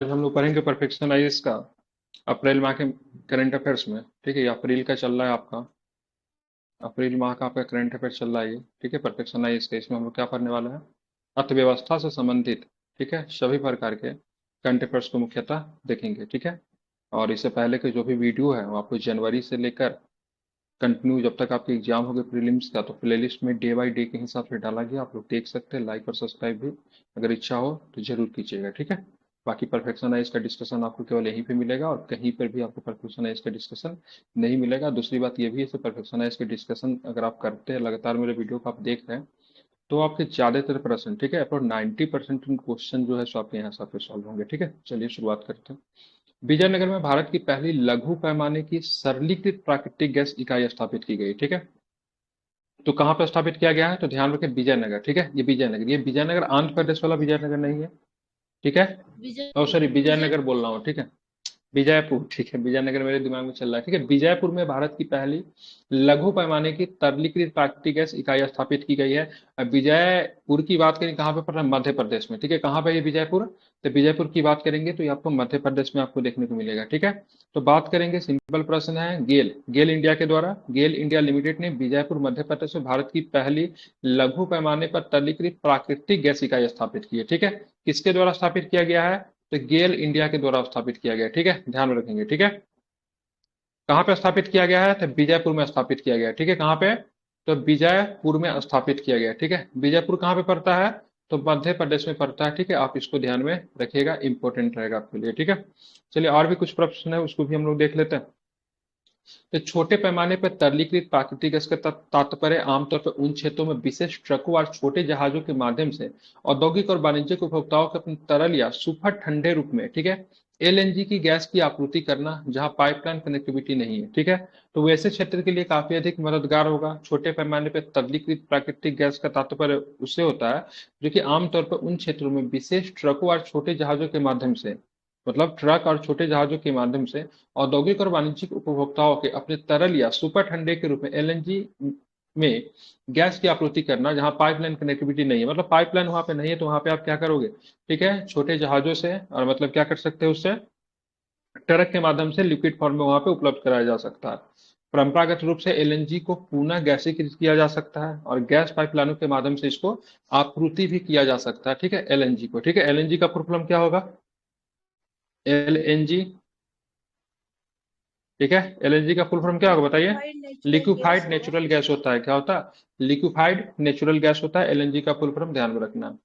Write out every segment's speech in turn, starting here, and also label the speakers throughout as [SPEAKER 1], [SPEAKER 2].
[SPEAKER 1] आज हम लोग पढ़ेंगे परफेक्शन आईएएस का अप्रैल माह के करंट अफेयर्स में। ठीक है, ये अप्रैल का चल रहा है आपका। अप्रैल माह का आपका करंट अफेयर चल रहा है ये। ठीक है, परफेक्शन आईएएस का इसमें हम लोग क्या पढ़ने वाले हैं? अर्थव्यवस्था से संबंधित, ठीक है, सभी प्रकार के करंट अफेयर्स को मुख्यतः देखेंगे। ठीक है, और इससे पहले के जो भी वीडियो है वो आपको जनवरी से लेकर कंटिन्यू जब तक आपके एग्जाम हो गए प्रीलिम्स का, तो प्लेलिस्ट में डे बाय डे के हिसाब से डाला गया, आप लोग देख सकते हैं। लाइक और सब्सक्राइब भी अगर इच्छा हो तो जरूर कीजिएगा। ठीक है, बाकी परफेक्शनाइज का डिस्कशन आपको केवल यहीं पे मिलेगा और कहीं पर भी आपको परफेक्शनाइज का डिस्कशन नहीं मिलेगा। दूसरी बात ये भी है, परफेक्शनाइज के डिस्कशन अगर आप करते हैं, लगातार मेरे वीडियो को आप देख रहे हैं, तो आपके ज्यादातर प्रश्न, ठीक है, अप्रोक्स 90% क्वेश्चन जो है सो आपके यहाँ से सॉल्व होंगे। ठीक है, चलिए शुरुआत करते हैं। विजयनगर में भारत की पहली लघु पैमाने की सरलीकृत प्राकृतिक गैस इकाई स्थापित की गई। ठीक है, तो कहाँ पर स्थापित किया गया है? तो ध्यान रखें, विजयनगर। ठीक है, ये विजयनगर आंध्र प्रदेश वाला विजयनगर नहीं है। ठीक है, ओ
[SPEAKER 2] विजयपुर
[SPEAKER 1] सॉरी,
[SPEAKER 2] विजय
[SPEAKER 1] विजयनगर बोल रहा हूँ। ठीक है, विजयपुर। ठीक है, विजयनगर मेरे दिमाग में चल रहा है। ठीक है, विजयपुर में भारत की पहली लघु पैमाने की तरलीकृत प्राकृतिक गैस इकाई स्थापित की गई है। अब विजयपुर की बात करें, कहाँ पे पड़ रहा है? मध्य प्रदेश में। ठीक है, कहाँ पे ये विजयपुर? तो विजयपुर की बात करेंगे तो ये आपको मध्य प्रदेश में आपको देखने को मिलेगा। ठीक है, तो बात करेंगे, सिंपल प्रश्न है, गेल गेल इंडिया के द्वारा, गेल इंडिया लिमिटेड ने विजयपुर मध्य प्रदेश में भारत की पहली लघु पैमाने पर तरलीकृत प्राकृतिक गैस इकाई स्थापित की है। ठीक है, किसके द्वारा स्थापित किया गया है? तो गेल इंडिया के द्वारा स्थापित किया गया। ठीक है, ध्यान में रखेंगे। ठीक है, कहाँ पे स्थापित किया गया है? तो विजयपुर में स्थापित किया गया है। ठीक है, कहाँ पे? तो विजयपुर में स्थापित किया गया है। ठीक है, विजयपुर कहाँ पे पड़ता है? तो मध्य प्रदेश में पड़ता है। ठीक है, आप इसको ध्यान में रखिएगा, इंपॉर्टेंट रहेगा आपके लिए। ठीक है, चलिए और भी कुछ प्रश्न है उसको भी हम लोग देख लेते हैं। तो छोटे पैमाने पर तरलीकृत प्राकृतिक गैस का तात्पर्य आमतौर पर उन क्षेत्रों में विशेष ट्रकों और छोटे जहाजों के माध्यम से औद्योगिक और वाणिज्यिक उपभोक्ताओं को अपने तरल या सुपर ठंडे रूप में, ठीक है, एलएनजी की गैस की आपूर्ति करना जहां पाइपलाइन कनेक्टिविटी नहीं है। ठीक है, तो वैसे क्षेत्र के लिए काफी अधिक मददगार होगा। छोटे पैमाने पर तरलीकृत प्राकृतिक गैस का तात्पर्य उससे होता है जो कि आमतौर पर उन क्षेत्रों में विशेष ट्रकों और छोटे जहाजों के माध्यम से, मतलब ट्रक और छोटे जहाजों के माध्यम से औद्योगिक और वाणिज्यिक उपभोक्ताओं के अपने तरल या सुपर ठंडे के रूप में एलएनजी में गैस की आपूर्ति करना जहां पाइपलाइन कनेक्टिविटी नहीं है। मतलब पाइपलाइन वहां पे नहीं है तो वहां पे आप क्या करोगे? ठीक है, छोटे जहाजों से, और मतलब क्या कर सकते हैं उससे? ट्रक के माध्यम से लिक्विड फॉर्म में वहां पे उपलब्ध कराया जा सकता है। परंपरागत रूप से एलएनजी को पुनः गैसीकृत किया जा सकता है और गैस पाइपलाइनों के माध्यम से इसको आपूर्ति भी किया जा सकता है। ठीक है, एलएनजी को। ठीक है, एलएनजी का फुल फॉर्म क्या होगा? एलएनजी। ठीक है, एलएनजी का फुल फॉर्म क्या होगा बताइए?
[SPEAKER 2] लिक्विफाइड नेचुरल गैस
[SPEAKER 1] लिक्विफाइड
[SPEAKER 2] होगा।
[SPEAKER 1] नेचुरल गैस होता है। क्या होता है? लिक्विफाइड नेचुरल गैस होता है एलएनजी का फुल फॉर्म, ध्यान में रखना।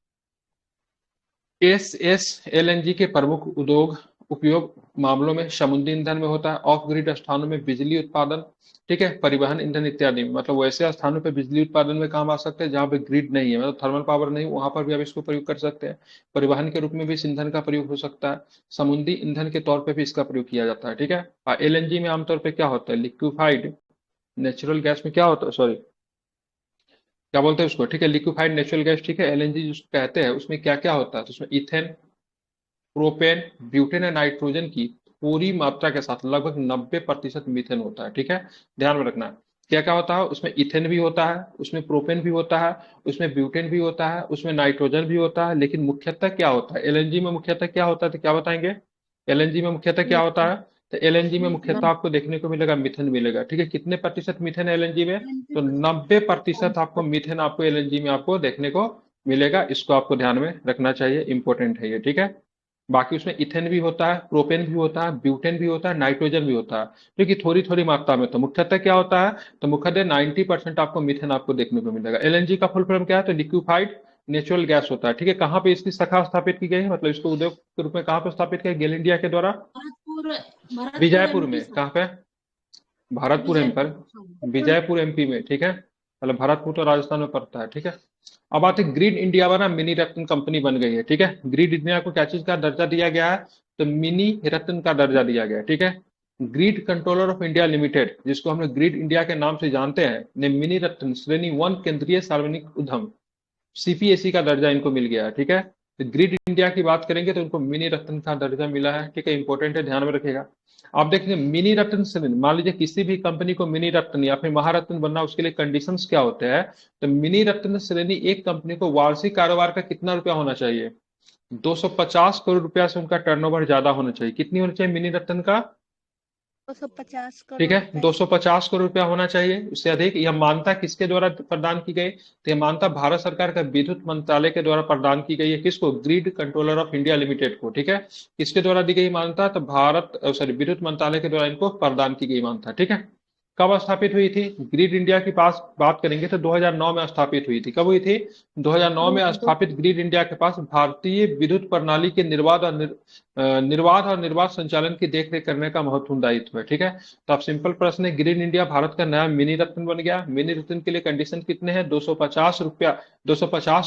[SPEAKER 1] एस एलएनजी के प्रमुख उद्योग उपयोग मामलों में समुद्री ईंधन में होता है, ऑफ ग्रिड स्थानों में बिजली उत्पादन, ठीक है, परिवहन ईंधन इत्यादि में। मतलब वैसे स्थानों पे बिजली उत्पादन में काम आ सकते हैं जहां पे ग्रिड नहीं है, मतलब थर्मल पावर नहीं, वहां पर भी आप इसको प्रयोग कर सकते हैं। परिवहन के रूप में भी इस ईंधन का प्रयोग हो सकता है। समुद्री ईंधन के तौर पर भी इसका प्रयोग किया जाता है। ठीक है, और एलएनजी में आमतौर पर क्या होता है? लिक्विफाइड नेचुरल गैस में क्या होता है, सॉरी, क्या बोलते हैं उसको? ठीक है, लिक्विफाइड नेचुरल गैस। ठीक है, एलएनजी जिसको कहते हैं, उसमें क्या क्या होता है? तो उसमें इथेन, प्रोपेन, ब्यूटेन और नाइट्रोजन की पूरी मात्रा के साथ लगभग 90% मीथेन होता है। ठीक है, ध्यान में रखना। क्या क्या होता है उसमें? इथेन भी होता है, उसमें प्रोपेन भी होता है, उसमें ब्यूटेन भी होता है, उसमें नाइट्रोजन भी होता है। लेकिन मुख्यतः क्या होता है एलएनजी में? मुख्यतः क्या होता है तो क्या बताएंगे? एलएनजी में मुख्यतः क्या होता
[SPEAKER 2] मीथेन।
[SPEAKER 1] है? तो एलएनजी में मुख्यतः
[SPEAKER 2] मीथेन
[SPEAKER 1] आपको देखने को मिलेगा मीथेन मिलेगा। ठीक है, कितने प्रतिशत मीथेन एलएनजी में? तो
[SPEAKER 2] 20%।
[SPEAKER 1] 90% आपको मीथेन आपको एलएनजी में आपको देखने को मिलेगा। इसको आपको ध्यान में रखना चाहिए, इंपॉर्टेंट है ये। ठीक है, बाकी उसमें इथेन भी होता है, प्रोपेन भी होता है, ब्यूटेन भी होता है, नाइट्रोजन भी होता है, क्योंकि थोड़ी थोड़ी मात्रा में। तो मुख्यतः क्या होता है? तो मुख्यतः 90% आपको मीथेन आपको देखने को मिलेगा। एलएनजी का फुल फॉर्म क्या है? तो लिक्विफाइड नेचुरल गैस होता है। ठीक है, कहाँ पे इसकी शाखा स्थापित की गई है, मतलब इसको उद्योग के रूप में कहाँ पे स्थापित किया? गेल इंडिया के द्वारा
[SPEAKER 2] भरतपुर भरतपुर
[SPEAKER 1] विजयपुर
[SPEAKER 2] एमपी
[SPEAKER 1] में।
[SPEAKER 2] से।
[SPEAKER 1] कहाँ पे? भरतपुर एम पर,
[SPEAKER 2] विजयपुर
[SPEAKER 1] विजयपुर एमपी में। ठीक है, मतलब भरतपुर तो राजस्थान में पड़ता है। ठीक है, अब आते ग्रीड इंडिया वाला मिनी रत्न कंपनी बन गई है। ठीक है, ग्रीड इंडिया को क्या चीज का दर्जा दिया गया है? तो मिनी रत्न का दर्जा दिया गया है। ठीक है, grid controller of India limited, जिसको हम लोग ग्रिड इंडिया के नाम से जानते हैं, ने मिनी रत्न श्रेणी 1 केंद्रीय सार्वजनिक उद्यम सीपीएसई का दर्जा इनको मिल गया है। ठीक है, तो ग्रिड इंडिया की बात करेंगे तो इनको मिनी रत्न का दर्जा मिला है। ठीक है, इंपॉर्टेंट है, ध्यान में रखेगा। आप देखेंगे मिनी रत्न श्रेणी, मान लीजिए किसी भी कंपनी को मिनी रत्न या फिर महारत्न बनना, उसके लिए कंडीशंस क्या होते हैं? तो मिनी रत्न श्रेणी एक कंपनी को वार्षिक कारोबार का कितना रुपया होना चाहिए? 250 करोड़ रुपया से उनका टर्नओवर ज्यादा होना चाहिए। कितनी होना चाहिए मिनी रत्न का?
[SPEAKER 2] 250
[SPEAKER 1] ठीक
[SPEAKER 2] करोड़
[SPEAKER 1] है,
[SPEAKER 2] रुपए।
[SPEAKER 1] 250 करोड़ रुपया होना चाहिए, उससे अधिक। यह मान्यता किसके द्वारा प्रदान की गई? तो यह मान्यता भारत सरकार का विद्युत मंत्रालय के द्वारा प्रदान की गई है। किसको? Grid controller of India limited को। ठीक है, किसके द्वारा दी गई मान्यता? तो भारत सॉरी विद्युत मंत्रालय के द्वारा इनको प्रदान की गई मान्यता। ठीक है, कब स्थापित हुई थी? ग्रिड इंडिया की पास बात करेंगे तो 2009 में स्थापित हुई थी। कब हुई थी? 2009 में स्थापित ग्रिड इंडिया के पास भारतीय विद्युत प्रणाली के निर्बाध और निर्बाध संचालन की देखरेख करने का महत्वपूर्ण दायित्व है। ठीक है, तो अब सिंपल प्रश्न है, ग्रीन इंडिया भारत का नया मिनी रत्न बन गया। मिनी रत्न के लिए कंडीशन कितने हैं? 250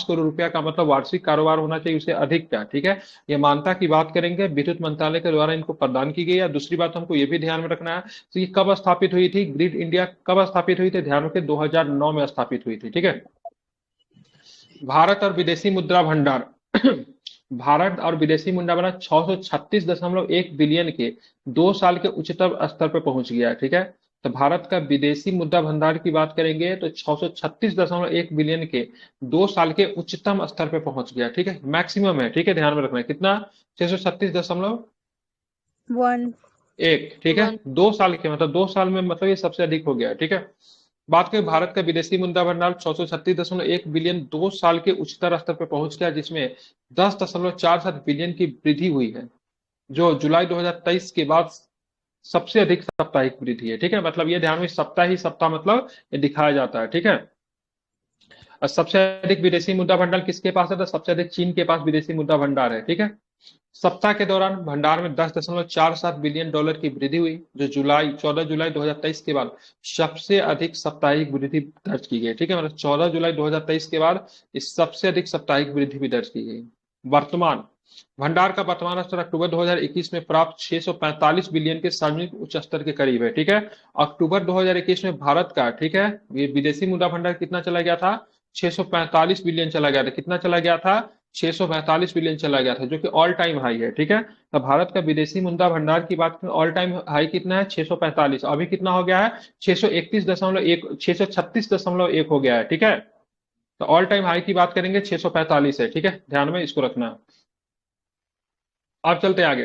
[SPEAKER 1] करोड़ रुपया का मतलब वार्षिक कारोबार होना चाहिए, उससे अधिक का। ठीक है, ये मान्यता की बात करेंगे, विद्युत मंत्रालय के द्वारा इनको प्रदान की गई है। दूसरी बात हमको ये भी ध्यान में रखना है, तो ये कब स्थापित हुई थी? ग्रिड इंडिया कब स्थापित हुई थी? ध्यान रखें, 2009 में स्थापित हुई थी। ठीक है, भारत और विदेशी मुद्रा भंडार भारत और विदेशी मुद्रा भंडार 636.1 बिलियन के 2 साल के उच्चतम स्तर पर पहुंच गया है। ठीक है, तो भारत का विदेशी मुद्रा भंडार की बात करेंगे तो 636.1 बिलियन के 2 साल के उच्चतम स्तर पर पहुंच गया। ठीक है, मैक्सिमम है। ठीक है, ध्यान में रखना है कितना? 636.1। ठीक है,
[SPEAKER 2] वन।
[SPEAKER 1] 2 साल के मतलब 2 साल में मतलब ये सबसे अधिक हो गया है। ठीक है, बात करें भारत का विदेशी मुद्रा भंडार 636.1 बिलियन 2 साल के उच्चतर स्तर पर पहुंच गया, जिसमें 10.47 बिलियन की वृद्धि हुई है, जो जुलाई 2023 के बाद सबसे अधिक साप्ताहिक वृद्धि है। ठीक है, मतलब ये ध्यान में सप्ताह ही सप्ताह मतलब ये दिखाया जाता है। ठीक है, और सबसे अधिक विदेशी मुद्रा भंडार किसके पास है? तो सबसे अधिक चीन के पास विदेशी मुद्रा भंडार है। ठीक है, सप्ताह के दौरान भंडार में 10.47 बिलियन डॉलर की वृद्धि हुई, जो 14 जुलाई 2023 के बाद सबसे अधिक साप्ताहिक वृद्धि दर्ज की गई। ठीक है, मतलब 14 जुलाई 2023 के बाद इस सबसे अधिक साप्ताहिक वृद्धि भी दर्ज की गई। वर्तमान भंडार का वर्तमान स्तर अक्टूबर 2021 में प्राप्त 645 बिलियन के सार्वजनिक उच्च स्तर के करीब है। ठीक है, अक्टूबर 2021 में भारत का, ठीक है, ये विदेशी मुद्रा भंडार कितना चला गया था? 645 बिलियन चला गया था। कितना चला गया था? 645 बिलियन चला गया था, जो कि ऑल टाइम हाई है। ठीक है, तो भारत का विदेशी मुद्रा भंडार की बात करें, ऑल टाइम हाई कितना है? 645। अभी कितना हो गया है? 631.1 636.1 हो गया है। ठीक है, तो ऑल टाइम हाई की बात करेंगे 645 है। ठीक है, ध्यान में इसको रखना है। अब चलते हैं आगे।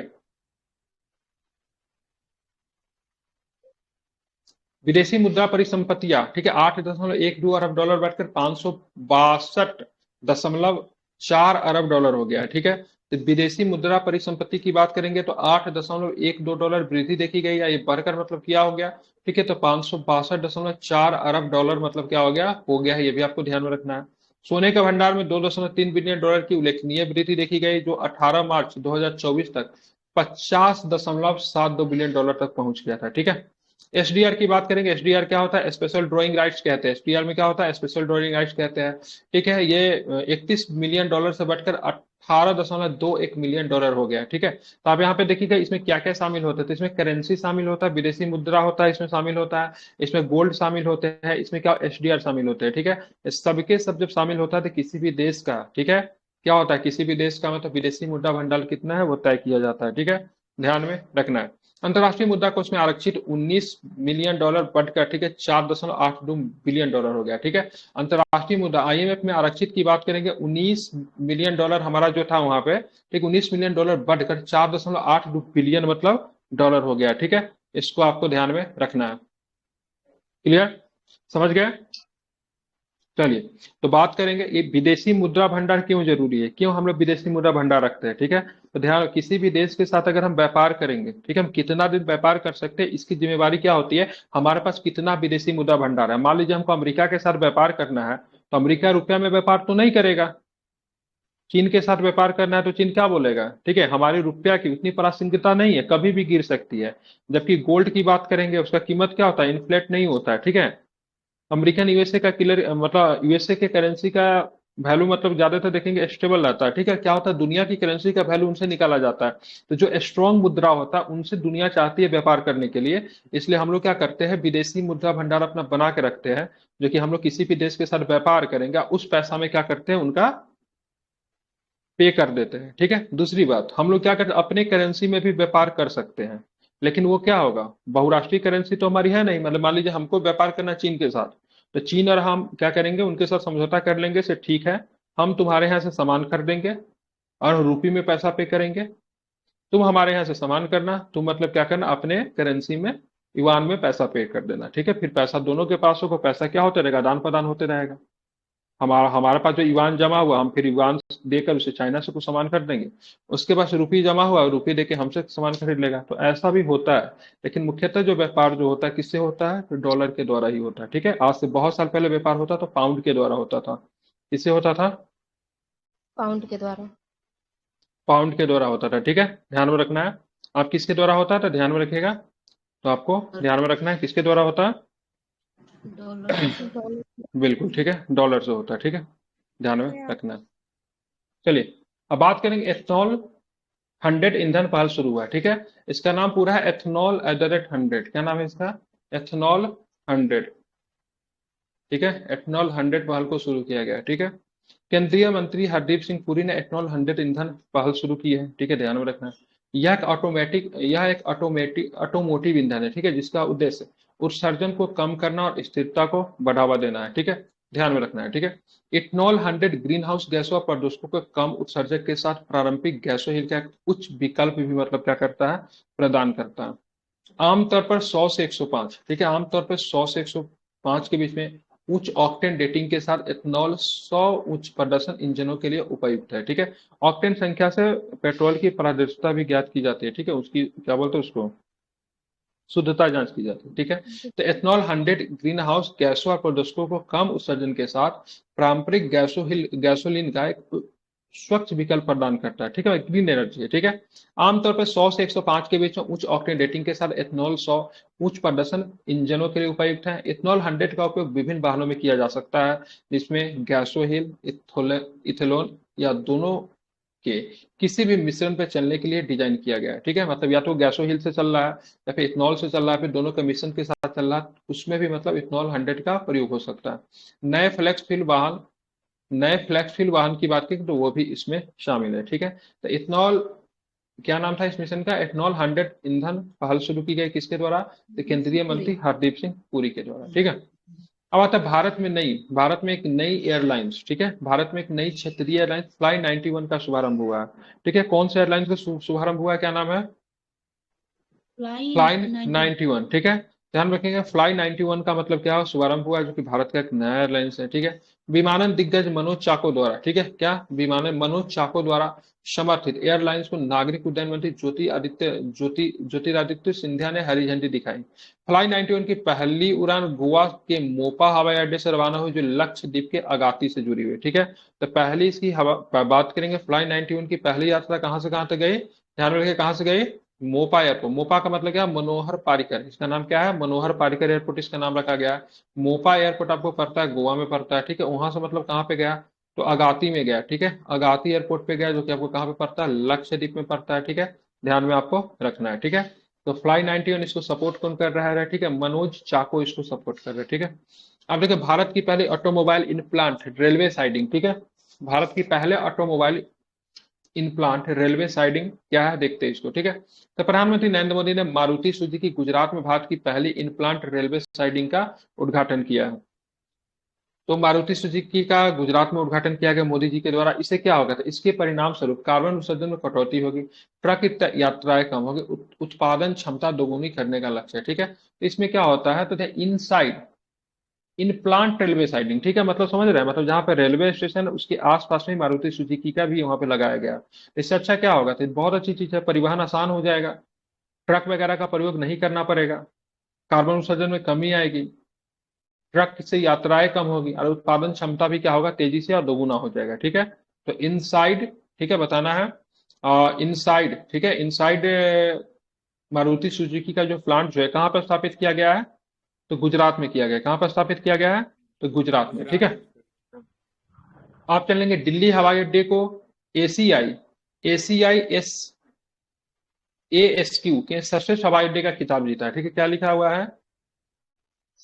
[SPEAKER 1] विदेशी मुद्रा परिसंपत्तियां, ठीक है, 8.12 अरब डॉलर बढ़कर 562.4 अरब डॉलर हो गया है। ठीक है, तो विदेशी मुद्रा परिसंपत्ति की बात करेंगे तो 8.12 डॉलर वृद्धि देखी गई है, ये बढ़कर मतलब क्या हो गया? ठीक है, तो 562.4 अरब डॉलर मतलब क्या हो गया है, ये भी आपको ध्यान में रखना है। सोने के भंडार में 2.3 बिलियन डॉलर की उल्लेखनीय वृद्धि देखी गई, जो 18 मार्च 2024 तक 50.72 बिलियन डॉलर तक पहुंच गया था। ठीक है, एसडीआर की बात करेंगे। एसडीआर क्या होता है? स्पेशल ड्रॉइंग राइट्स कहते हैं। एसडीआर में क्या होता है? स्पेशल ड्रॉइंग राइट्स कहते हैं। ठीक है, ये 31 मिलियन डॉलर से बढ़कर 18.21 मिलियन डॉलर हो गया। ठीक है, तो आप यहाँ पे देखिएगा इसमें क्या क्या शामिल होता है। तो इसमें करेंसी शामिल होता है, विदेशी मुद्रा होता है, इसमें शामिल होता है, इसमें गोल्ड शामिल होते हैं, इसमें क्या एसडीआर शामिल होते हैं। ठीक है, इस सबके सब जब शामिल होता है तो किसी भी देश का, ठीक है, क्या होता है? किसी भी देश का मतलब विदेशी मुद्रा भंडार कितना है वो तय किया जाता है। ठीक है, ध्यान में रखना है। अंतर्राष्ट्रीय मुद्रा कोष में आरक्षित 19 मिलियन डॉलर बढ़कर, ठीक है, 4.82 बिलियन डॉलर हो गया। ठीक है, अंतर्राष्ट्रीय मुद्रा आईएमएफ में आरक्षित की बात करेंगे, 19 मिलियन डॉलर हमारा जो था वहां पे, ठीक, 19 मिलियन डॉलर बढ़कर 4.82 बिलियन मतलब डॉलर हो गया। ठीक है, इसको आपको ध्यान में रखना है। क्लियर? समझ गए? चलिए, तो बात करेंगे ये विदेशी मुद्रा भंडार क्यों जरूरी है, क्यों हम लोग विदेशी मुद्रा भंडार रखते हैं। ठीक है, तो ध्यान, किसी भी देश के साथ अगर हम व्यापार करेंगे, ठीक है, हम कितना दिन व्यापार कर सकते हैं, इसकी जिम्मेवारी क्या होती है? हमारे पास कितना विदेशी मुद्रा भंडार है। मान लीजिए हमको अमेरिका के साथ व्यापार करना है, तो अमेरिका रुपया में व्यापार तो नहीं करेगा। चीन के साथ व्यापार करना है तो चीन क्या बोलेगा? ठीक है, हमारी रुपया की उतनी प्रासंगिकता नहीं है, कभी भी गिर सकती है। जबकि गोल्ड की बात करेंगे, उसका कीमत क्या होता है? इन्फ्लेट नहीं होता है। ठीक है, अमेरिकन यूएसए का किलर मतलब यूएसए के करेंसी का वैल्यू मतलब ज्यादातर देखेंगे स्टेबल रहता है। ठीक है, क्या होता है? दुनिया की करेंसी का वैल्यू उनसे निकाला जाता है, तो जो स्ट्रांग मुद्रा होता है उनसे दुनिया चाहती है व्यापार करने के लिए। इसलिए हम लोग क्या करते हैं? विदेशी मुद्रा भंडार अपना बना के रखते हैं, जो कि हम लोग किसी भी देश के साथ व्यापार करेंगे उस पैसा में क्या करते हैं? उनका पे कर देते हैं। ठीक है, दूसरी बात, हम लोग क्या करते हैं? अपने करेंसी में भी व्यापार कर सकते हैं, लेकिन वो क्या होगा? बहुराष्ट्रीय करेंसी तो हमारी है नहीं। मतलब मान लीजिए हमको व्यापार करना है चीन के साथ, तो चीन और हम क्या करेंगे? उनके साथ समझौता कर लेंगे से, ठीक है, हम तुम्हारे यहाँ से सामान खरीदेंगे और रुपये में पैसा पे करेंगे। तुम हमारे यहाँ से सामान करना, तुम मतलब क्या करना, अपने करेंसी में युआन में पैसा पे कर देना, ठीक है। फिर पैसा दोनों के पास होगा, पैसा क्या होता रहेगा, आदान प्रदान होते रहेगा। हमारा हमारे पास जो युआन जमा हुआ, हम फिर युआन देकर उसे चाइना से कुछ सामान खरीद देंगे। उसके पास रुपये जमा हुआ, रुपये देके हमसे सामान खरीद लेगा। तो ऐसा भी होता है। लेकिन मुख्यतः जो व्यापार जो होता है किससे होता है, तो डॉलर के द्वारा ही होता है, ठीक है। आज से बहुत साल पहले व्यापार होता तो पाउंड के द्वारा होता था। किससे होता था?
[SPEAKER 2] पाउंड के द्वारा।
[SPEAKER 1] पाउंड के द्वारा होता था, ठीक है। ध्यान में रखना है। आप किसके द्वारा होता है तो ध्यान में रखिएगा। तो आपको ध्यान में रखना है किसके द्वारा होता
[SPEAKER 2] डॉलर
[SPEAKER 1] है।
[SPEAKER 2] से।
[SPEAKER 1] बिल्कुल ठीक है, डॉलर से होता है, ठीक है। ध्यान में रखना है। चलिए, अब बात करेंगे एथनॉल 100 ईंधन पहल शुरू हुआ है, ठीक है। इसका नाम पूरा है एथनॉल @100। क्या नाम है इसका? एथनॉल 100, ठीक है। एथनॉल 100 पहल को शुरू किया गया है, ठीक है। केंद्रीय मंत्री हरदीप सिंह पुरी ने एथनॉल 100 ईंधन पहल शुरू की है, ठीक है। ध्यान में रखना है। यह एक ऑटोमोटिव ईंधन है, ठीक है, जिसका उद्देश्य उत्सर्जन को कम करना और स्थिरता को बढ़ावा देना है, ठीक है। ध्यान में रखना है, ठीक है। इथनॉल 100 ग्रीन हाउस गैसों और प्रदूषकों को कम उत्सर्जक के साथ पारंपरिक गैसों हिल का एक उच्च विकल्प भी मतलब क्या करता है, प्रदान करता है। आमतौर पर 100 से 105, ठीक है, आमतौर पर 100 से 105 के बीच में उच्च ऑक्टेन रेटिंग के साथ एथनॉल 100 उच्च प्रदर्शन इंजनों के लिए उपयुक्त है, ठीक है। ऑक्टेन संख्या से पेट्रोल की पारदर्शिता भी ज्ञात की जाती है, ठीक है, उसकी क्या बोलते हैं उसको, शुद्धता जांच की जाती है, ठीक है। तो एथनॉल 100 ग्रीन हाउस गैसों और प्रदूषकों को कम उत्सर्जन के साथ पारंपरिक गैसोलीन का एक स्वच्छ विकल्प प्रदान करता है, ठीक है, ग्रीन एनर्जी है, ठीक है। आमतौर पर 100 से 105 के बीच में उच्च ऑक्टेन रेटिंग के साथ एथनॉल 100 उच्च प्रदर्शन इंजनों के लिए उपयुक्त है। इथनॉल 100 का उपयोग विभिन्न वाहनों में किया जा सकता है, जिसमें गैसोहीन इथेनॉल या दोनों के किसी भी मिश्रण पर चलने के लिए डिजाइन किया गया है, ठीक है। मतलब या तो गैसोहीन से चल रहा है या फिर इथनॉल से चल रहा है, फिर दोनों का मिश्रण के साथ चल रहा है, उसमें भी मतलब इथनॉल 100 का प्रयोग हो सकता है। नए फ्लेक्स फ्यूल वाहन नए फ्लेक्स फ्यूल वाहन की बात करें तो वो भी इसमें शामिल है, ठीक है। तो इथनॉल, क्या नाम था इस मिशन का, एथनॉल 100 ईंधन पहल शुरू की गई किसके द्वारा, तो केंद्रीय मंत्री हरदीप सिंह पुरी के द्वारा, ठीक है। अब आता है भारत में एक नई एयरलाइंस, ठीक है, भारत में एक नई क्षेत्रीय एयरलाइंस फ्लाई 91 का शुभारंभ हुआ है, ठीक है। कौन सा एयरलाइंस का शुभारंभ हुआ है, क्या नाम है?
[SPEAKER 2] Fly
[SPEAKER 1] fly
[SPEAKER 2] 90।
[SPEAKER 1] 91, ठीक है। ध्यान रखेंगे, फ्लाई 91 का मतलब क्या है, शुभारंभ हुआ है, जो कि भारत का एक नया एयरलाइंस है, ठीक है। विमानन दिग्गज मनोज चाको द्वारा, ठीक है, क्या विमानन मनोज चाको द्वारा समर्थित एयरलाइंस को नागरिक उड्डयन मंत्री ज्योतिरादित्य सिंधिया ने हरी झंडी दिखाई। फ्लाई 91 की पहली उड़ान गोवा के मोपा हवाई अड्डे से रवाना हुई, जो लक्षद्वीप के अगाती से जुड़ी हुई, ठीक है। तो पहली इसकी बात करेंगे, फ्लाई 91 की पहली यात्रा कहां से कहां तक गई, ध्यान रखिए कहां से गई, मोपा एयरपोर्ट। मोपा का मतलब क्या है, मनोहर पारिकर, इसका नाम क्या है, मनोहर पारिकर एयरपोर्ट इसका नाम रखा गया है। मोपा एयरपोर्ट आपको पड़ता है, गोवा में पड़ता है, ठीक है। वहां से मतलब कहाँ पे गया, तो अगाती में गया, ठीक है, अगाती एयरपोर्ट पे गया, जो कि आपको कहाँ पे पड़ता है, लक्षद्वीप में पड़ता है, ठीक है। ध्यान में आपको रखना है, ठीक है। तो फ्लाई 91 इसको सपोर्ट कौन कर रहा है, ठीक है, मनोज चाको इसको सपोर्ट कर रहे हैं, ठीक है। अब देखिए, भारत की पहली automobile in plant railway siding, ठीक है, भारत की पहले automobile in plant railway siding क्या है, देखते हैं इसको, ठीक है। तो प्रधानमंत्री नरेंद्र मोदी ने मारुति सुजुकी गुजरात में भारत की पहली इन प्लांट रेलवे साइडिंग का उद्घाटन किया है। तो मारुति सुजुकी का गुजरात में उद्घाटन किया गया मोदी जी के द्वारा। इससे क्या होगा, तो इसके परिणाम स्वरूप कार्बन उत्सर्जन में कटौती होगी, ट्रक यात्राएं कम होगी, उत्पादन क्षमता दोगुनी करने का लक्ष्य है, ठीक है। तो इसमें क्या होता है, तो inside in plant railway siding, ठीक है, मतलब समझ रहे हैं, मतलब जहां पे रेलवे स्टेशन है उसके आसपास में मारुति सुजुकी का भी वहां पे लगाया गया। इससे अच्छा क्या होगा, तो बहुत अच्छी चीज है, परिवहन आसान हो जाएगा, ट्रक वगैरह का प्रयोग नहीं करना पड़ेगा, कार्बन उत्सर्जन में कमी आएगी, ट्रक से यात्राएं कम होगी, और उत्पादन क्षमता भी क्या होगा, तेजी से और दोगुना हो जाएगा, ठीक है। तो इनसाइड, ठीक है, बताना है इनसाइड, ठीक है, इनसाइड मारुति सुजुकी का जो प्लांट जो है कहाँ पर स्थापित किया गया है, तो गुजरात में किया गया। कहाँ पर स्थापित किया गया है, तो गुजरात में, ठीक है। आप चल लेंगे दिल्ली हवाई अड्डे को एसीआई एसीआई एस एएसक्यू के सर्वश्रेष्ठ हवाई अड्डे का खिताब जीता है, ठीक है। क्या लिखा हुआ है,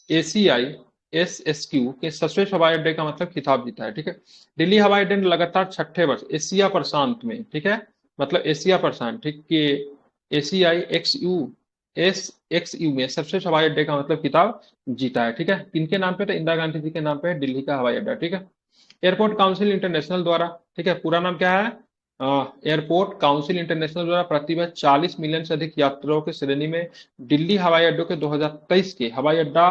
[SPEAKER 1] एसीआई एसएसक्यू के सर्वश्रेष्ठ हवाई अड्डे का मतलब खिताब जीता है, ठीक है। दिल्ली हवाई अड्डे ने लगातार छठे वर्ष एशिया प्रशांत में, ठीक है, मतलब एशिया प्रशांत, ठीक कि एसीआई एक्स यू में सबसे हवाई अड्डे का मतलब खिताब जीता है, ठीक है। किनके नाम पे, तो इंदिरा गांधी जी के नाम पे है दिल्ली का हवाई अड्डा, ठीक है। एयरपोर्ट काउंसिल इंटरनेशनल द्वारा, ठीक है, पूरा नाम क्या है, एयरपोर्ट काउंसिल इंटरनेशनल द्वारा प्रतिवर्ष 40 मिलियन से अधिक यात्रियों की श्रेणी में दिल्ली हवाई अड्डों के 2023 के हवाई अड्डा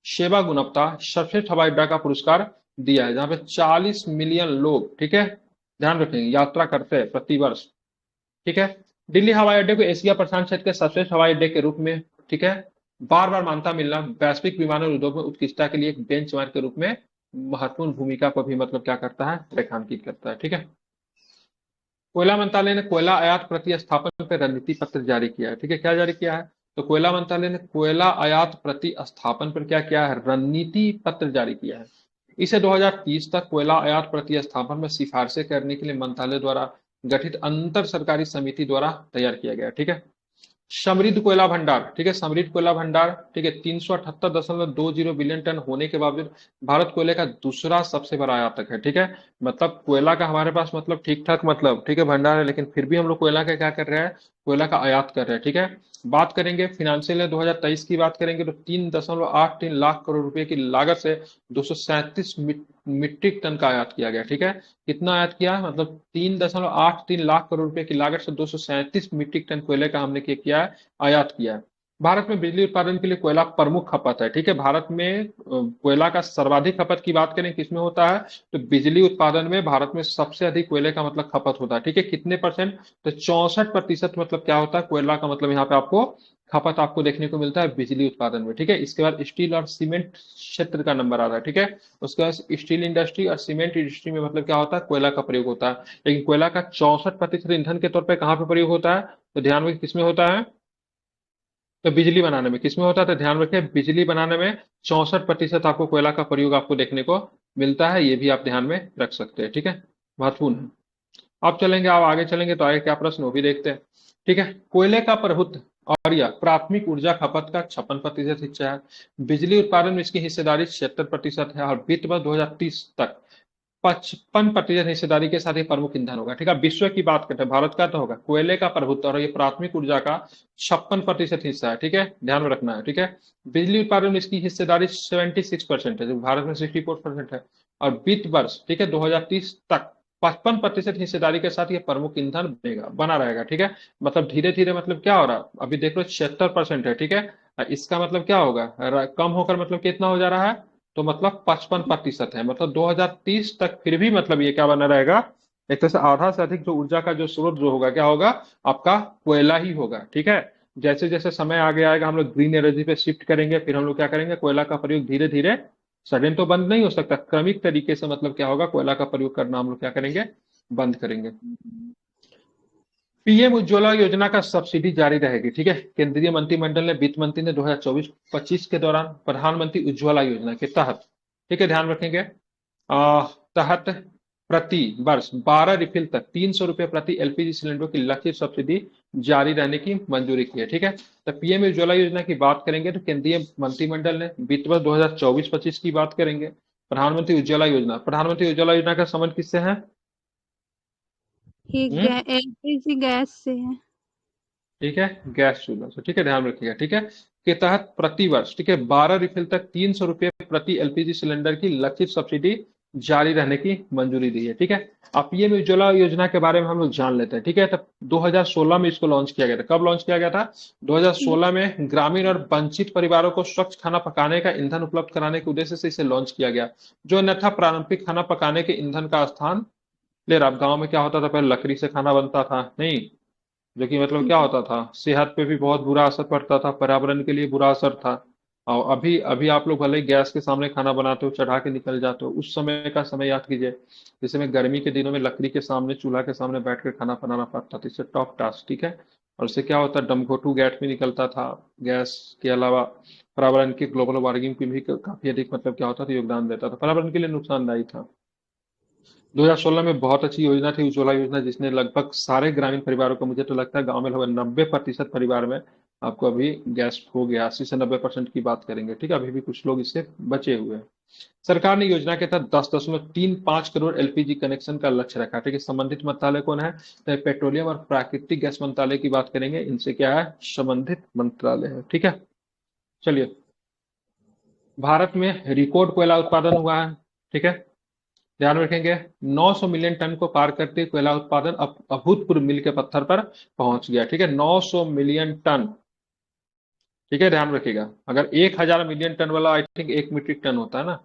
[SPEAKER 1] सेवा गुणवत्ता सर्वश्रेष्ठ हवाई अड्डा का पुरस्कार दिया है, जहां पे 40 मिलियन लोग, ठीक है, ध्यान रखेंगे, यात्रा करते हैं प्रतिवर्ष। ठीक है, दिल्ली हवाई अड्डे को एशिया प्रशांत क्षेत्र के सर्वश्रेष्ठ हवाई अड्डे के रूप में, ठीक है, बार बार मान्यता मिलना वैश्विक विमानन उद्योग में उत्कृष्टता के लिए एक बेंचमार्क के रूप में महत्वपूर्ण भूमिका को भी मतलब क्या करता है, रेखांकित करता है। ठीक है, कोयला मंत्रालय ने कोयला आयात प्रतिस्थापन पर रणनीति पत्र जारी किया है। ठीक है, क्या जारी किया है, तो कोयला मंत्रालय ने कोयला आयात प्रतिस्थापन पर क्या किया है, रणनीति पत्र जारी किया है। इसे 2030 तक कोयला आयात प्रतिस्थापन में सिफारिशें करने के लिए मंत्रालय द्वारा गठित अंतर सरकारी समिति द्वारा तैयार किया गया। ठीक है, समृद्ध कोयला भंडार, ठीक है, समृद्ध कोयला भंडार, ठीक है, 378.20 बिलियन टन होने के बावजूद भारत कोयले का दूसरा सबसे बड़ा आयातक है। ठीक है, मतलब कोयला का हमारे पास मतलब ठीक ठाक मतलब, ठीक है, भंडार है, लेकिन फिर भी हम लोग कोयला का क्या कर रहे हैं, कोयला का आयात कर रहे हैं। ठीक है, बात करेंगे फिनेंशियल ईयर 2023 की बात करेंगे तो 3.83 लाख करोड़ रुपए की लागत से 237 मीट्रिक टन का आयात किया गया। ठीक है, कितना आयात किया, मतलब 3.83 लाख करोड़ रुपए की लागत से 237 मीट्रिक टन कोयले का हमने क्या किया है, आयात किया है। भारत में बिजली उत्पादन के लिए कोयला प्रमुख खपत है। ठीक है, भारत में कोयला का सर्वाधिक खपत की बात करें किसमें होता है, तो बिजली उत्पादन में भारत में सबसे अधिक कोयले का मतलब खपत होता है। ठीक है, कितने परसेंट, तो 64% मतलब क्या होता है, कोयला का मतलब यहाँ पे आपको खपत आपको देखने को मिलता है बिजली उत्पादन में। ठीक है, इसके बाद स्टील और सीमेंट क्षेत्र का नंबर आ रहा है। ठीक है, उसके बाद स्टील इंडस्ट्री और सीमेंट इंडस्ट्री में मतलब क्या होता है, कोयला का प्रयोग होता है, लेकिन कोयला का 64% ईंधन के तौर पर कहाँ पे प्रयोग होता है, तो ध्यान में किसमें होता है, तो बिजली बनाने में किसमें होता है, तो ध्यान रखें बिजली बनाने में 64% आपको कोयला का प्रयोग आपको देखने को मिलता है, ये भी आप ध्यान में रख सकते हैं। ठीक है, महत्वपूर्ण है। अब चलेंगे, आप आगे चलेंगे तो आगे क्या प्रश्न वो भी देखते हैं। ठीक है, कोयले का प्रभुत्व और या प्राथमिक ऊर्जा खपत का 56% हिस्सा है, बिजली उत्पादन में इसकी हिस्सेदारी 76% है, और वित्त वर्ष 2030 तक 55% हिस्सेदारी के साथ ही प्रमुख ईंधन होगा। ठीक है, विश्व की बात करते हैं, भारत का तो होगा कोयले का प्रभुत्व और ये प्राथमिक ऊर्जा का 56% हिस्सा है। ठीक है, ध्यान में रखना है। ठीक है, बिजली उत्पादन में इसकी हिस्सेदारी 76% है, जो भारत में 64% है, और वित्त वर्ष, ठीक है, 2030 तक 55% हिस्सेदारी के साथ ये प्रमुख ईंधन बनेगा, बना रहेगा। ठीक है, मतलब धीरे धीरे मतलब क्या हो रहा है, अभी देख लो 76% है। ठीक है, इसका मतलब क्या होगा, कम होकर मतलब कितना हो जा रहा है, तो मतलब 55% है, मतलब 2030 तक फिर भी मतलब ये क्या बना रहेगा, एक तरह से आधा से अधिक जो ऊर्जा का जो स्रोत जो होगा क्या होगा, आपका कोयला ही होगा। ठीक है, जैसे जैसे समय आगे आएगा हम लोग ग्रीन एनर्जी पे शिफ्ट करेंगे, फिर हम लोग क्या करेंगे, कोयला का प्रयोग धीरे धीरे, सडन तो बंद नहीं हो सकता, क्रमिक तरीके से मतलब क्या होगा, कोयला का प्रयोग करना हम लोग क्या करेंगे, बंद करेंगे। पीएम उज्ज्वला योजना का सब्सिडी जारी रहेगी। ठीक है, केंद्रीय मंत्रिमंडल ने वित्त मंत्री ने 2024-25 के दौरान प्रधानमंत्री उज्ज्वला योजना के तहत, ठीक है, ध्यान रखेंगे, तहत प्रति वर्ष 12 रिफिल तक 300 रुपए प्रति एलपीजी सिलेंडर की लक्षित सब्सिडी जारी रहने की मंजूरी की है। ठीक है, तो पीएम उज्ज्वला योजना की बात करेंगे तो केंद्रीय मंत्रिमंडल ने वित्त वर्ष 2024-25 की बात करेंगे, प्रधानमंत्री उज्ज्वला योजना, प्रधानमंत्री उज्ज्वला योजना का संबंध किससे है,
[SPEAKER 3] ये एलपीजी गैस से है।
[SPEAKER 1] ठीक है, गैस चूल्हा से। ठीक है, ध्यान रखिएगा। ठीक है, के तहत प्रति वर्ष, ठीक है, 12 रिफिल तक 300 रुपए प्रति एलपीजी सिलेंडर की लक्षित सब्सिडी जारी रहने की मंजूरी दी है। ठीक है, अब पीएम उज्ज्वला योजना के बारे में हम लोग जान लेते हैं। ठीक है, तब 2016 में इसको लॉन्च किया गया था, कब लॉन्च किया गया था, 2016 में ग्रामीण और वंचित परिवारों को स्वच्छ खाना पकाने का ईंधन उपलब्ध कराने के उद्देश्य से इसे लॉन्च किया गया, जो अन्यथा पारंपरिक खाना पकाने के ईंधन का स्थान ले रहा। गाँव में क्या होता था, पहले लकड़ी से खाना बनता था, नहीं, जो कि मतलब क्या होता था, सेहत पे भी बहुत बुरा असर पड़ता था, पर्यावरण के लिए बुरा असर था। और अभी अभी आप लोग भले ही गैस के सामने खाना बनाते हो, चढ़ा के निकल जाते हो, उस समय का समय याद कीजिए, जैसे में गर्मी के दिनों में लकड़ी के सामने, चूल्हा के सामने बैठ कर खाना बनाना पड़ता था, इससे टॉप टास्क। ठीक है, और इससे क्या होता है, दमघोटू गैस भी निकलता था, गैस के अलावा पर्यावरण की ग्लोबल वार्मिंग की भी काफी अधिक मतलब क्या होता था, योगदान देता था, पर्यावरण के लिए नुकसानदायी था। 2016 में बहुत अच्छी योजना थी उज्ज्वला योजना, जिसने लगभग सारे ग्रामीण परिवारों को, मुझे तो लगता है गांव में लगभग 90% परिवार में आपको अभी गैस हो गया, 80 से 90% की बात करेंगे। ठीक है, अभी भी कुछ लोग इससे बचे हुए हैं। सरकार ने योजना के तहत 10.35 करोड़ एलपीजी कनेक्शन का लक्ष्य रखा। ठीक है, संबंधित मंत्रालय कौन है, तो पेट्रोलियम और प्राकृतिक गैस मंत्रालय की बात करेंगे, इनसे क्या है, संबंधित मंत्रालय है। ठीक है, चलिए, भारत में रिकॉर्ड कोयला उत्पादन हुआ है। ठीक है, ध्यान रखेंगे 900 मिलियन टन को पार करते कोयला उत्पादन अभूतपूर्व मील के पत्थर पर पहुंच गया। ठीक है, 900 मिलियन टन। ठीक है, ध्यान रखिएगा। अगर 1000 मिलियन टन वाला आई थिंक 1 मीट्रिक टन होता है ना।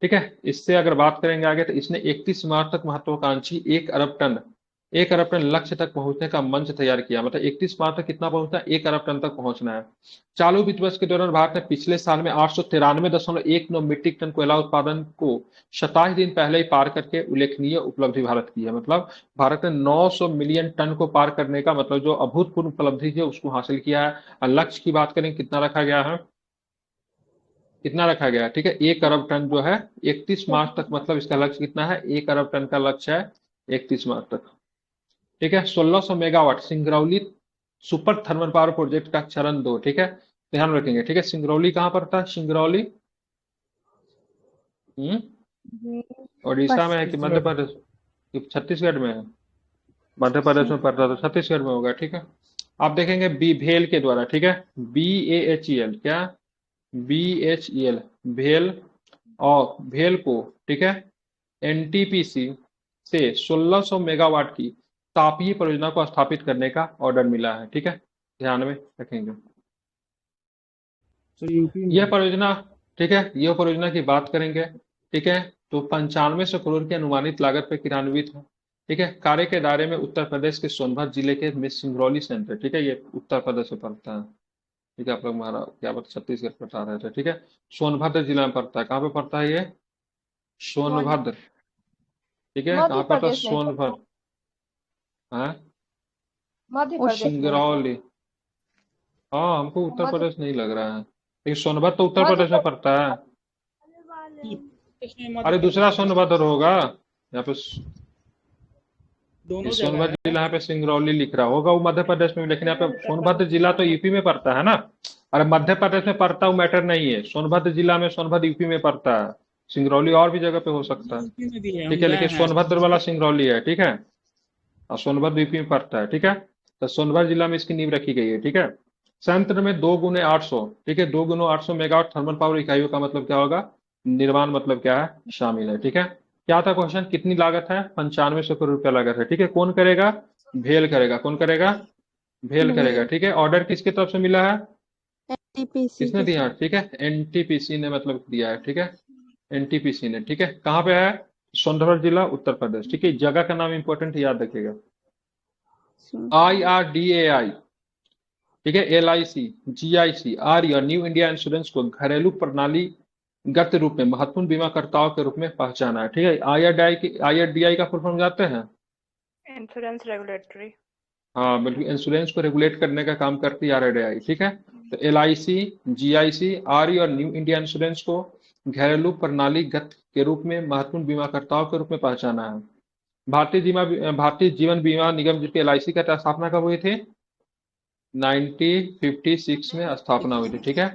[SPEAKER 1] ठीक है, इससे अगर बात करेंगे आगे तो इसने 31 मार्च तक महत्वाकांक्षी 1 अरब टन लक्ष्य तक पहुंचने का मंच तैयार किया। मतलब 31 मार्च तक कितना पहुंचना है, 1 अरब टन तक पहुंचना है। चालू वित्त वर्ष के दौरान भारत ने पिछले साल में 893.19 मीट्रिक टन कोयला उत्पादन को 27 दिन पहले ही पार करके उल्लेखनीय उपलब्धि भारत की है। मतलब भारत ने 900 मिलियन टन को पार करने का मतलब जो अभूतपूर्व उपलब्धि है उसको हासिल किया है। और लक्ष्य की बात करें कितना रखा गया है, कितना रखा गया है। ठीक है, 1 अरब टन जो है 31 मार्च तक, मतलब इसका लक्ष्य कितना है, 1 अरब टन का लक्ष्य है 31 मार्च तक। ठीक है, 1600 megawatt Singrauli super thermal power project का चरण 2। ठीक है, ध्यान रखेंगे। ठीक है, सिंगरौली कहां पड़ता है, सिंगरौली उड़ीसा में है कि मध्य प्रदेश, कि छत्तीसगढ़ में है? मध्य प्रदेश में पड़ता है तो छत्तीसगढ़ में होगा। ठीक है, आप देखेंगे बी भेल के द्वारा। ठीक है, BAHEL, क्या BHEL, भेल, और भेल को, ठीक है, NTPC से 1600 मेगावाट की तापीय परियोजना को स्थापित करने का ऑर्डर मिला है। ठीक है, ध्यान में रखेंगे।
[SPEAKER 4] सर यूपी में
[SPEAKER 1] यह परियोजना, ठीक है, यह परियोजना की बात करेंगे। ठीक है, तो 9500 करोड़ की अनुमानित लागत पर क्रियान्वित है। ठीक है, कार्य के दायरे में उत्तर प्रदेश के सोनभद्र जिले के में सिंगरौली सेंटर। ठीक है, ये उत्तर प्रदेश में पड़ता है। ठीक है, आप लोग हमारा क्या बात छत्तीसगढ़ बता रहे थे। ठीक है, सोनभद्र जिला में पड़ता है। कहाँ पे पड़ता है ये, सोनभद्र। ठीक है,
[SPEAKER 2] मध्य
[SPEAKER 1] कहाँ पड़ता है,
[SPEAKER 2] प्रदेश में
[SPEAKER 1] सोनभद्र। हाँ,
[SPEAKER 2] मध्य प्रदेश में है।
[SPEAKER 1] सिंगरौली। हाँ, हमको उत्तर
[SPEAKER 2] मध्य
[SPEAKER 1] प्रदेश नहीं लग रहा है, लेकिन सोनभद्र तो उत्तर
[SPEAKER 2] मध्य
[SPEAKER 1] प्रदेश में
[SPEAKER 2] प्रदेश
[SPEAKER 1] पड़ता है।
[SPEAKER 4] इसमें मध्य
[SPEAKER 1] अरे दूसरा
[SPEAKER 4] प्रदेश में
[SPEAKER 1] सोनभद्र होगा यहाँ पे,
[SPEAKER 4] दोनों
[SPEAKER 1] इस
[SPEAKER 4] जगह
[SPEAKER 1] सोनभद्र
[SPEAKER 4] है।
[SPEAKER 1] जिला यहाँ पे सिंगरौली लिख रहा होगा, वो मध्य प्रदेश में, लेकिन यहाँ पे सोनभद्र जिला तो यूपी में पड़ता है ना। अरे मध्य प्रदेश में पड़ता वो मैटर नहीं है, सोनभद्र जिला में, सोनभद्र यूपी में पड़ता है। सिंगरौली और भी जगह पे हो सकता है।
[SPEAKER 4] यूपी में भी है,
[SPEAKER 1] ठीक
[SPEAKER 4] हम
[SPEAKER 1] है,
[SPEAKER 4] गए
[SPEAKER 1] लेकिन
[SPEAKER 4] हैं।
[SPEAKER 1] सोनभद्र वाला सिंगरौली है। ठीक है, और सोनभद्र यूपी में पड़ता है। ठीक है, तो सोनभद्र जिला में इसकी नींव रखी गई है। ठीक है, संयंत्र में 2 × 800, ठीक है, 2 × 800 मेगावाट थर्मल पावर इकाइयों का मतलब क्या होगा, निर्माण मतलब क्या है, शामिल है। ठीक है, क्या था क्वेश्चन, कितनी लागत है, 9500 करोड़ रुपया लागत है। ठीक है, कौन करेगा, भेल करेगा। कौन करेगा, भेल करेगा। ठीक है, ऑर्डर किसके तरफ से मिला है,
[SPEAKER 3] एनटीपीसी
[SPEAKER 1] किसने
[SPEAKER 3] के
[SPEAKER 1] दिया,
[SPEAKER 3] साथ।
[SPEAKER 1] ठीक है, NTPC ने मतलब दिया है। ठीक है, NTPC ने। ठीक है, कहाँ पे है, सोनभद्र जिला, उत्तर प्रदेश। ठीक है, जगह का नाम इंपॉर्टेंट याद रखिएगा, IRDAI। ठीक है, LIC, GIC, RE और न्यू इंडिया इंश्योरेंस को घरेलू प्रणालीगत रूप में महत्वपूर्ण बीमाकर्ताओं के रूप में पहचाना है। ठीक है, IRDAI का फुल फॉर्म जानते हैं,
[SPEAKER 5] इंश्योरेंस रेगुलेटरी।
[SPEAKER 1] हाँ बिल्कुल, इंश्योरेंस को रेगुलेट करने का काम करती है IRDAI। ठीक है, तो LIC, GIC, RE और न्यू इंडिया इंश्योरेंस को घरेलू प्रणालीगत के रूप में महत्वपूर्ण बीमाकर्ताओं के रूप में पहचाना है। भारतीय जीवन बीमा निगम जिसकी LIC का स्थापना कब हुई थी, 1956 में स्थापना हुई थी। ठीक है,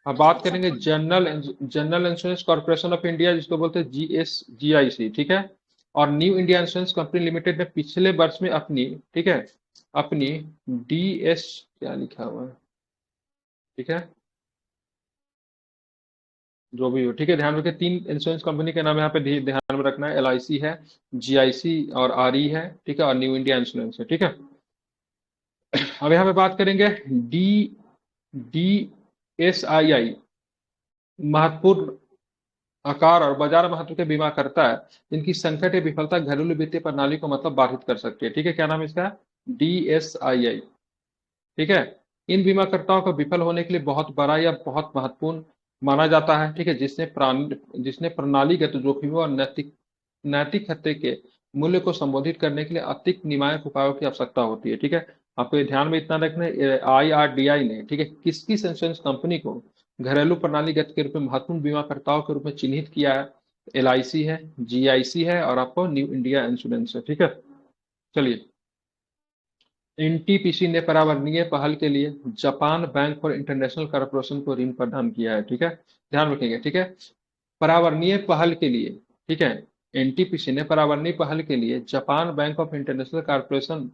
[SPEAKER 1] अब बात करेंगे general insurance corporation of India, जिसको बोलते हैं GIC। ठीक है, और new India insurance company limited ने पिछले वर्ष में अपनी, ठीक है, अपनी DS, क्या लिखा हुआ है, ठीक है, जो भी हो। ठीक है, ध्यान रखिए 3 इंश्योरेंस कंपनी के नाम यहाँ पे ध्यान में रखना है, LIC है, GIC और RE है। ठीक है, और न्यू इंडिया इंश्योरेंस है। ठीक है, अब यहाँ पे बात करेंगे DSII महत्वपूर्ण आकार और बाजार महत्व के बीमा करता है जिनकी संकट या विफलता घरेलू वित्तीय प्रणाली को मतलब बाधित कर सकती है। ठीक है, क्या नाम है इसका, DSII। ठीक है, इन बीमाकर्ताओं को विफल होने के लिए बहुत बड़ा या बहुत महत्वपूर्ण माना जाता है। ठीक है, जिसने प्रणालीगत जोखिमों और नैतिक खतरे के मूल्य को संबोधित करने के लिए अतिरिक्त निर्णायक उपायों की आवश्यकता होती है। ठीक है, आपको ये ध्यान में इतना रखना है, IRDAI ने, ठीक है, किसकी इंश्योरेंस कंपनी को घरेलू प्रणालीगत के रूप में महत्वपूर्ण बीमाकर्ताओं के रूप में चिन्हित किया है, LIC है, GIC है और आपको न्यू इंडिया इंश्योरेंस है। ठीक है, चलिए, NTPC ने पर्यावरणीय पहल के लिए Japan bank for international corporation को ऋण प्रदान किया है। ठीक है, ध्यान रखेंगे। ठीक है, पर्यावरणीय पहल के लिए, ठीक है, NTPC ने पर्यावरणीय पहल के लिए Japan bank of international corporation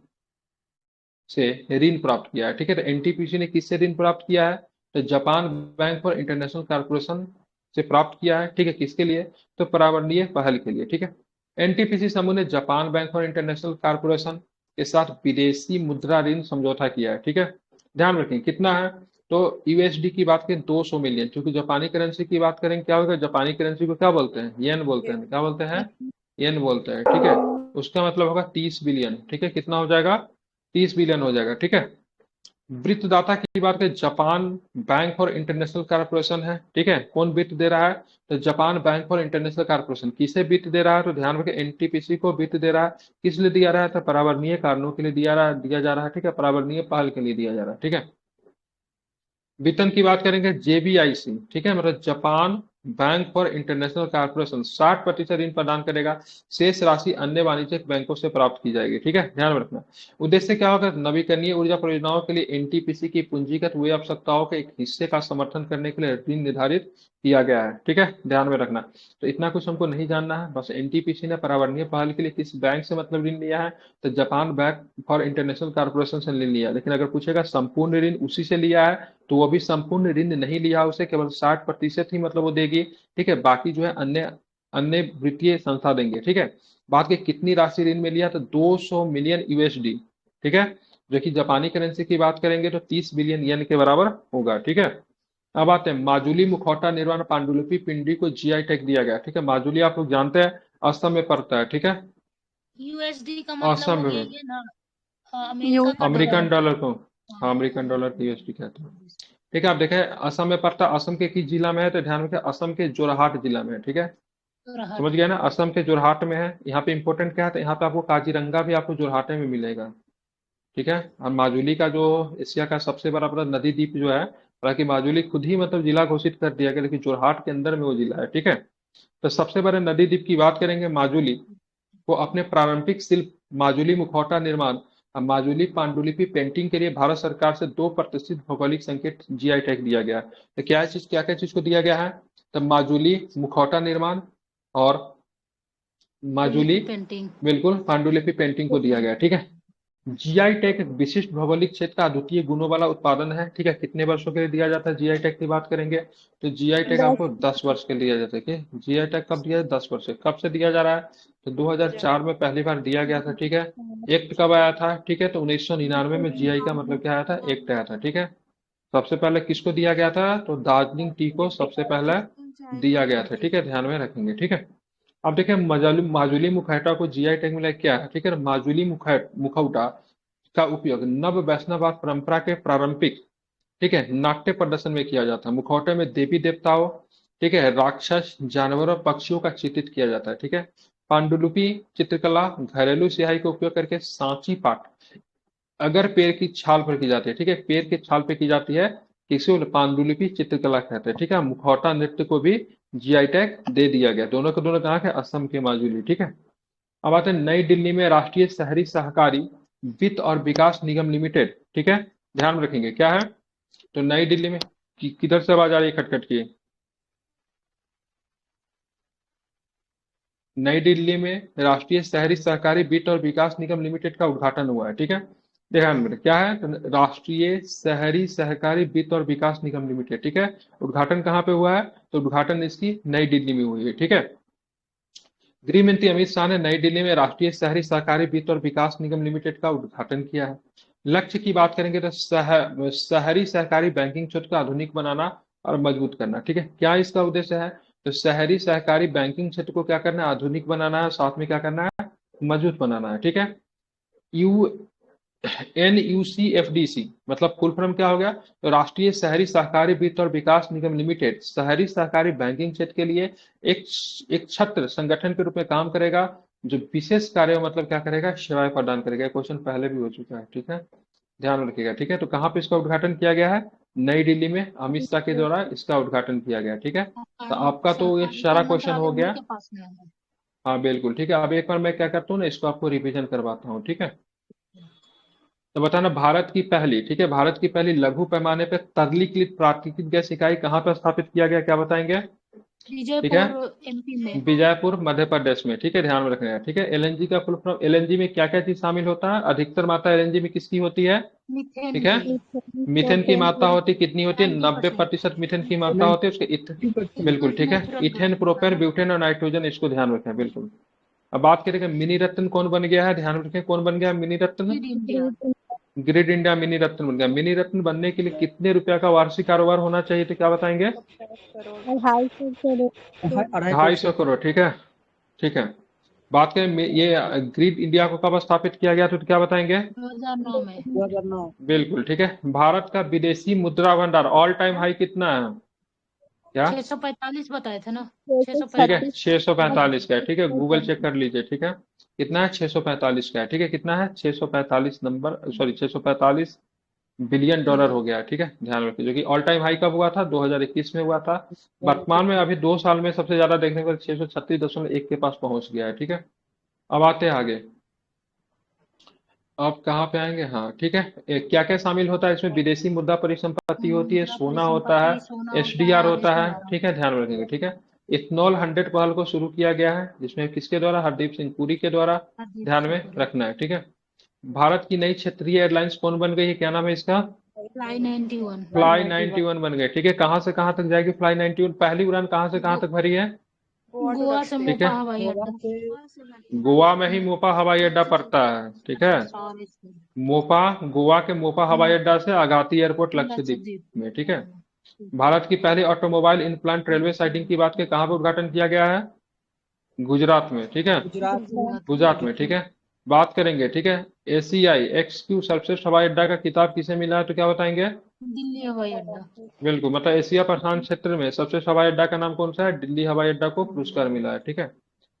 [SPEAKER 1] से ऋण प्राप्त किया है। ठीक है, तो NTPC ने किससे ऋण प्राप्त किया है, तो Japan bank for international corporation से प्राप्त किया है, ठीक है, किसके लिए, तो पर्यावरणीय पहल के लिए, ठीक है। एनटीपीसी समूह ने जापान बैंक और इंटरनेशनल कॉर्पोरेशन के साथ विदेशी मुद्रा ऋण समझौता किया है, ठीक है। ध्यान रखें कितना है, तो यूएसडी की बात करें 200 मिलियन, क्योंकि जापानी करेंसी की बात करें क्या होगा, जापानी करेंसी को क्या बोलते हैं, येन बोलते हैं, क्या बोलते हैं, येन बोलते हैं, ठीक है। उसका मतलब होगा 30 बिलियन, ठीक है, कितना हो जाएगा, 30 बिलियन हो जाएगा, ठीक है। वित्तदाता की बात करें, जापान बैंक और इंटरनेशनल कॉर्पोरेशन है, ठीक है। कौन वित्त दे रहा है, तो जापान बैंक और इंटरनेशनल कॉर्पोरेशन। किसे वित्त दे रहा है, तो ध्यान रखें एनटीपीसी को वित्त दे रहा है, किस लिए दिया रहा है, तो पर्यावरणीय कारणों के लिए दिया जा रहा है, ठीक है, पर्यावरणीय पहल के लिए दिया जा रहा है, ठीक है। वेतन की बात करेंगे जेबीआईसी, ठीक है, मतलब Japan bank for international corporation 60% ऋण प्रदान करेगा, शेष राशि अन्य वाणिज्यिक बैंकों से प्राप्त की जाएगी, ठीक है, ध्यान में रखना। उद्देश्य क्या होगा, नवीकरणीय ऊर्जा परियोजनाओं के लिए एनटीपीसी की पूंजीगत व्यय आवश्यकताओं के एक हिस्से का समर्थन करने के लिए ऋण निर्धारित किया गया है, ठीक है, ध्यान में रखना। तो इतना कुछ हमको नहीं जानना है, बस एनटीपीसी ने पर्यावरणीय पहल के लिए किस बैंक से मतलब ऋण लिया है, तो Japan bank for international corporation से ऋण लिया। लेकिन अगर पूछेगा संपूर्ण ऋण उसी से लिया है, तो वो भी संपूर्ण ऋण नहीं लिया, उसे केवल 60% ही मतलब वो देगी, ठीक है, बाकी जो है अन्य अन्य वित्तीय संस्था देंगे, ठीक है। बात की कितनी राशि ऋण में लिया, तो 200 मिलियन यूएसडी, ठीक है, जो कि जापानी करेंसी की बात करेंगे तो 30 बिलियन येन के बराबर होगा, ठीक है। अब आते हैं माजुली मुखौटा निर्माण पांडुलिपि पिंडी को जीआई टैग दिया गया, ठीक है। माजुली आप लोग जानते हैं असम में पड़ता है, ठीक है,
[SPEAKER 2] यूएसडी का मतलब
[SPEAKER 1] असम
[SPEAKER 2] हो गया
[SPEAKER 1] में
[SPEAKER 2] ये ना, अमेरिका का
[SPEAKER 1] अमेरिकन
[SPEAKER 2] डॉलर।
[SPEAKER 1] डॉलर को, हाँ अमेरिकन डॉलर को यूएसडी कहते हैं, ठीक है। आप देखें असम में पड़ता, असम के किस जिला में है, तो ध्यान रखें असम के जोरहाट जिला में है, ठीक है, समझ गया ना, असम के जोरहाट में है। यहाँ पे इंपॉर्टेंट क्या है, तो यहाँ पे आपको काजीरंगा भी आपको जोरहाट में मिलेगा, ठीक है। और माजुली का जो एशिया का सबसे बड़ा मतलब नदी द्वीप जो है, हालांकि माजुली खुद ही मतलब जिला घोषित कर दिया गया, लेकिन जोरहाट के अंदर में वो जिला है, ठीक है। तो सबसे बड़े नदी द्वीप की बात करेंगे माजुली को अपने पारंपरिक शिल्प माजुली मुखौटा निर्माण और माजुली पांडुलिपि पेंटिंग के लिए भारत सरकार से 2 प्रतिष्ठित भौगोलिक संकेत जीआई टैग दिया गया। तो क्या क्या चीज को दिया गया है, तो माजुली मुखौटा निर्माण और माजुली
[SPEAKER 2] पेंटिंग।
[SPEAKER 1] बिल्कुल पांडुलिपि पेंटिंग को दिया गया, ठीक है। जीआई टैग एक विशिष्ट भौगोलिक क्षेत्र का अद्वितीय गुणों वाला उत्पादन है, ठीक है। कितने वर्षों के लिए दिया जाता है जीआई टैग की बात करेंगे, तो जीआई टैग आपको 10 वर्ष के लिए दिया जाता है। कि जीआई टैग कब दिया, 10 वर्ष से। कब से दिया जा रहा है, तो 2004 में पहली बार दिया गया था, ठीक है। एक्ट कब आया था, ठीक है, तो 1999 में जीआई का मतलब क्या आया था, एक्ट आया था, ठीक है। सबसे पहले किसको दिया गया था, तो दार्जिलिंग टी को सबसे पहले दिया गया था, ठीक है, ध्यान में रखेंगे, ठीक है। अब देखिए माजुली मुखौटा को जीआई टैग मिला क्या है, ठीक है। माजुली मुखौटा का उपयोग नव वैष्णववाद परंपरा के पारंपरिक, ठीक है, नाट्य प्रदर्शन में किया जाता है। मुखौटे में देवी देवताओं, ठीक है, राक्षस, जानवरों, पक्षियों का चित्रित किया जाता है, ठीक है। पांडुलिपि चित्रकला घरेलू स्याही का उपयोग करके सांची पाठ अगर पेड़ की छाल पर की जाती है, ठीक है, पेड़ की छाल पे की जाती है, किसी को पांडुलिपि चित्रकला कहते हैं, ठीक है। मुखौटा नृत्य को भी जीआई टैग दे दिया गया, दोनों के दोनों कहाँ के, असम के माजुली, ठीक है। अब आते हैं नई दिल्ली में राष्ट्रीय शहरी सहकारी वित्त और विकास निगम लिमिटेड, ठीक है, ध्यान में रखेंगे क्या है, तो नई दिल्ली में किधर से आवाज आ रही है खटखट की, नई दिल्ली में राष्ट्रीय शहरी सहकारी वित्त और विकास निगम लिमिटेड का उद्घाटन हुआ है, ठीक है। ध्यान में क्या है, तो राष्ट्रीय शहरी सहकारी वित्त और विकास निगम लिमिटेड, ठीक है। उद्घाटन कहाँ पे हुआ है, तो उद्घाटन इसकी नई दिल्ली में हुई है, ठीक है। गृह मंत्री अमित शाह ने नई दिल्ली में राष्ट्रीय शहरी सहकारी वित्त और विकास निगम लिमिटेड का उद्घाटन किया है। लक्ष्य की बात करेंगे तो शहरी सहकारी बैंकिंग क्षेत्र को आधुनिक बनाना और मजबूत करना, ठीक है। क्या इसका उद्देश्य है, तो शहरी सहकारी बैंकिंग क्षेत्र को क्या करना है, आधुनिक बनाना है, साथ में क्या करना है, मजबूत बनाना है, ठीक है। यू NUCFDC मतलब फुल फॉर्म क्या हो गया, तो राष्ट्रीय शहरी सहकारी वित्त और विकास निगम लिमिटेड शहरी सहकारी बैंकिंग क्षेत्र के लिए एक एक छत्र संगठन के रूप में काम करेगा, जो विशेष कार्य मतलब क्या करेगा, सेवाएं प्रदान करेगा। क्वेश्चन पहले भी हो चुका है, ठीक है, ध्यान रखिएगा, ठीक है। तो कहाँ पे इसका उद्घाटन किया गया है, नई दिल्ली में अमित शाह के द्वारा इसका उद्घाटन किया गया, ठीक है। तो आपका तो ये सारा क्वेश्चन हो गया, हाँ बिल्कुल, ठीक है। अब एक बार मैं क्या करता हूँ ना, इसको आपको रिविजन करवाता हूँ, ठीक है। तो बताना भारत की पहली, ठीक है, भारत की पहली लघु पैमाने पर तरलीकृत प्राकृतिक गैस इकाई कहाँ पर स्थापित किया गया, क्या बताएंगे, ठीक है,
[SPEAKER 2] बीजापुर एमपी में।
[SPEAKER 1] बीजापुर मध्य प्रदेश में, ठीक है, ध्यान में रखना है, ठीक है। एलएनजी का फुल फॉर्म, एलएनजी में क्या क्या चीज शामिल होता है? अधिकतर मात्रा एलएनजी में किसकी होती है?
[SPEAKER 2] मीथेन
[SPEAKER 1] ठीक है,
[SPEAKER 2] की
[SPEAKER 1] मीथेन की मात्रा होती है, कितनी होती है?
[SPEAKER 2] 90%।
[SPEAKER 1] 90% मीथेन की मात्रा होती है उसके बिल्कुल, ठीक है।
[SPEAKER 2] Natural
[SPEAKER 1] ethane,
[SPEAKER 2] gas.
[SPEAKER 1] Propane, butane और नाइट्रोजन, इसको ध्यान रखें, बिल्कुल। अब बात करेंगे मिनी रत्न कौन बन गया है, ध्यान रखें, कौन बन गया है mini ratna?
[SPEAKER 2] Grid India.
[SPEAKER 1] Grid India mini ratna बन गया। मिनी रत्न बनने के लिए कितने रुपया का वार्षिक कारोबार होना चाहिए, तो क्या बताएंगे?
[SPEAKER 5] 50 करोड़।
[SPEAKER 1] 250 करोड़, ठीक है, ठीक है। बात करें ये ग्रिड इंडिया को कब स्थापित किया गया, तो क्या बताएंगे?
[SPEAKER 2] 2009 में।
[SPEAKER 4] 2009।
[SPEAKER 1] बिल्कुल, ठीक है। भारत का विदेशी मुद्रा भंडार ऑल टाइम हाई कितना है? क्या?
[SPEAKER 2] 645 बताए थे ना,
[SPEAKER 1] ठीक है,
[SPEAKER 2] 645।
[SPEAKER 1] 645 का है, ठीक है, गूगल चेक कर लीजिए, ठीक है। कितना है? 645 का है, ठीक है। कितना है? 645 नंबर, सॉरी, 645 बिलियन डॉलर हो गया है, ठीक है, ध्यान रखिए। जो कि ऑल टाइम हाई कब हुआ था? 2021 में हुआ था। वर्तमान में अभी 2 साल में सबसे ज्यादा देखने को 636.1 के पास पहुंच गया है, ठीक है। अब आते हैं आगे, अब कहाँ पे आएंगे? हाँ, ठीक है। क्या क्या शामिल होता है इसमें? विदेशी मुद्रा परिसंपत्ति होती है, सोना होता है, एसडीआर होता है, ठीक है, ध्यान रखेंगे, ठीक है। इथनॉल 100 पहल को शुरू किया गया है, जिसमें किसके द्वारा? हरदीप सिंह पुरी के द्वारा, ध्यान में रखना है, ठीक है। भारत की नई क्षेत्रीय एयरलाइंस कौन बन गई है, क्या नाम है इसका?
[SPEAKER 2] फ्लाई 91।
[SPEAKER 1] फ्लाई 91 बन गए, ठीक है। कहाँ से कहाँ तक जाएगी फ्लाई 91? पहली उड़ान कहाँ से कहाँ तक भरी है?
[SPEAKER 2] गोवा से
[SPEAKER 1] ठीक
[SPEAKER 2] मोपा
[SPEAKER 1] है,
[SPEAKER 2] हवाई अड्डा।
[SPEAKER 1] गोवा में ही मोपा हवाई अड्डा पड़ता है, ठीक है। मोपा, गोवा के मोपा हवाई अड्डा से आगाती एयरपोर्ट लक्षद्वीप में, ठीक है। भारत की पहली ऑटोमोबाइल इनप्लांट रेलवे साइडिंग की बात करें, कहाँ पे उद्घाटन किया गया है? गुजरात में, ठीक है, गुजरात में, ठीक है। बात करेंगे, ठीक है, एशियाई एक्सक्यू सर्वश्रेष्ठ हवाई अड्डा का खिताब किसे मिला है, तो क्या बताएंगे?
[SPEAKER 2] दिल्ली हवाई अड्डा।
[SPEAKER 1] बिल्कुल, मतलब एशिया प्रशांत क्षेत्र में सबसे हवाई अड्डा का नाम कौन सा है? दिल्ली हवाई अड्डा को पुरस्कार मिला है, ठीक है।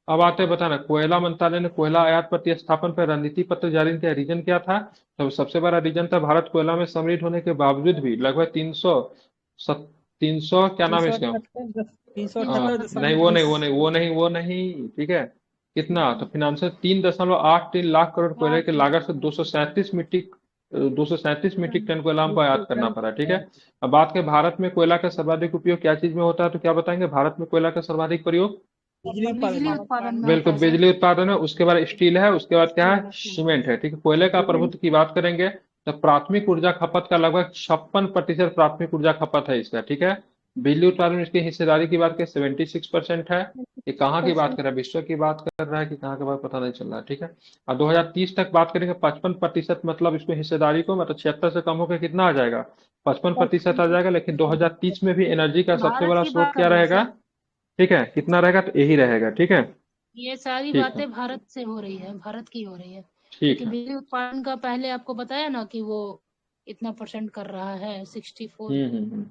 [SPEAKER 1] अब आते हैं बताना, कोयला मंत्रालय ने कोयला आयात प्रतिस्थापन पर रणनीति पत्र जारी किया, रीजन क्या था? तो सबसे बड़ा रीजन था, भारत कोयला में समृद्ध होने के बावजूद भी लगभग 300 क्या नाम है इसका?
[SPEAKER 4] 378
[SPEAKER 1] नहीं, वो नहीं, ठीक है। कितना? तो फिनांशियल 3.83 लाख करोड़ कोयले की लागत से 237 मीट्रिक टन कोयला हमको आयात करना पड़ा, ठीक है। अब बात करें भारत में कोयला का सर्वाधिक उपयोग क्या चीज में होता है, तो क्या बताएंगे? भारत में कोयला का सर्वाधिक प्रयोग?
[SPEAKER 2] बिजली उत्पादन में
[SPEAKER 1] बिल्कुल,
[SPEAKER 2] होता है,
[SPEAKER 1] बिजली उत्पादन है, उसके बाद स्टील है, उसके बाद क्या है? सीमेंट है, ठीक है। कोयले का प्रभुत्व की बात करेंगे तो प्राथमिक ऊर्जा खपत का लगभग 56% प्राथमिक ऊर्जा खपत है इसका, ठीक है। बिजली उत्पादन में इसकी हिस्सेदारी की बात करें 76% है। ये कहाँ की बात कर रहा है? विश्व की बात कर रहा है कि कहाँ की बात, पता नहीं चल रहा है, ठीक है। और 2030 तक बात करेंगे 55%, मतलब इसमें हिस्सेदारी को, मतलब 76 से कम होकर कितना आ जाएगा? 55% आ जाएगा। लेकिन 2030 में भी एनर्जी का सबसे
[SPEAKER 2] भारत
[SPEAKER 1] बड़ा
[SPEAKER 2] की
[SPEAKER 1] स्रोत
[SPEAKER 2] बात
[SPEAKER 1] क्या
[SPEAKER 2] कर रहे हैं
[SPEAKER 1] रहेगा?
[SPEAKER 2] सर।
[SPEAKER 1] ठीक है, कितना रहेगा? तो यही रहेगा, ठीक है,
[SPEAKER 2] ये सारी
[SPEAKER 1] ठीक है,
[SPEAKER 2] बातें भारत से हो रही है, भारत की हो रही है।
[SPEAKER 1] ठीक
[SPEAKER 2] क्योंकि
[SPEAKER 1] है।
[SPEAKER 2] बिजली उत्पादन का पहले आपको बताया ना कि वो इतना परसेंट कर रहा है, 64।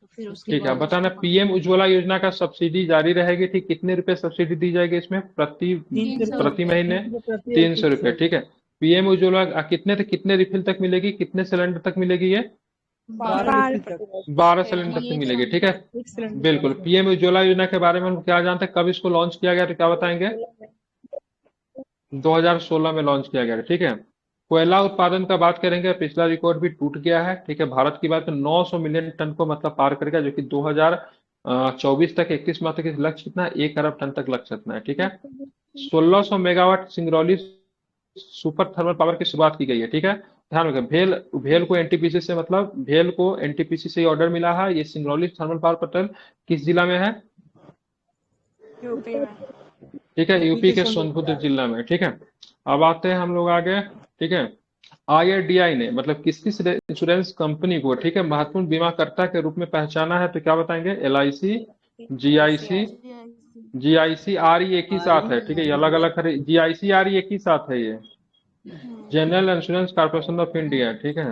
[SPEAKER 2] तो फिर उसके
[SPEAKER 1] ठीक है।
[SPEAKER 2] बाद
[SPEAKER 1] बताना,
[SPEAKER 2] उसको
[SPEAKER 1] पीएम उज्ज्वला योजना का सब्सिडी जारी रहेगी, ठीक, कितने रुपए सब्सिडी दी जाएगी इसमें प्रति
[SPEAKER 2] 300
[SPEAKER 1] प्रति
[SPEAKER 2] रुपए।
[SPEAKER 1] महीने? 300 रुपए, ठीक है। पीएम उज्ज्वला कितने तक, कितने रिफिल तक मिलेगी, कितने सिलेंडर तक मिलेगी ये? 12 सिलेंडर तक मिलेगी, ठीक है। बिल्कुल, पीएम उज्ज्वला योजना के बारे में हम क्या जानते हैं, कब इसको लॉन्च किया गया, तो क्या बताएंगे? 2016 में लॉन्च किया गया, ठीक है। कोयला उत्पादन का बात करेंगे, पिछला रिकॉर्ड भी टूट गया है, ठीक है। भारत की बात 900 मिलियन टन को मतलब पार कर गया, जो कि 2024 तक 31 माह तक लक्ष्य कितना? 1 अरब टन तक लक्ष्य कितना है, ठीक है। 1600 megawatt Singrauli super thermal power की शुरुआत की गई है, ठीक है। ध्यान रखें, भेल को एनटीपीसी से, मतलब भेल को एनटीपीसी से ऑर्डर मिला है। ये सिंगरौली थर्मल पावर प्लांट किस जिला में है?
[SPEAKER 5] यूपी में।
[SPEAKER 1] ठीक है, यूपी के सोनभद्र जिला में, ठीक है। अब आते हैं हम लोग आगे, ठीक है। आईआरडीआई ने मतलब किस किस इंश्योरेंस कंपनी को, ठीक है, महत्वपूर्ण बीमाकर्ता के रूप में पहचाना है, तो क्या बताएंगे? एलआईसी, जीआईसी, जीआईसी एक ही साथ है, ठीक है, ये अलग अलग है। जीआईसी एक ही साथ है, ये general insurance corporation of India, ठीक है।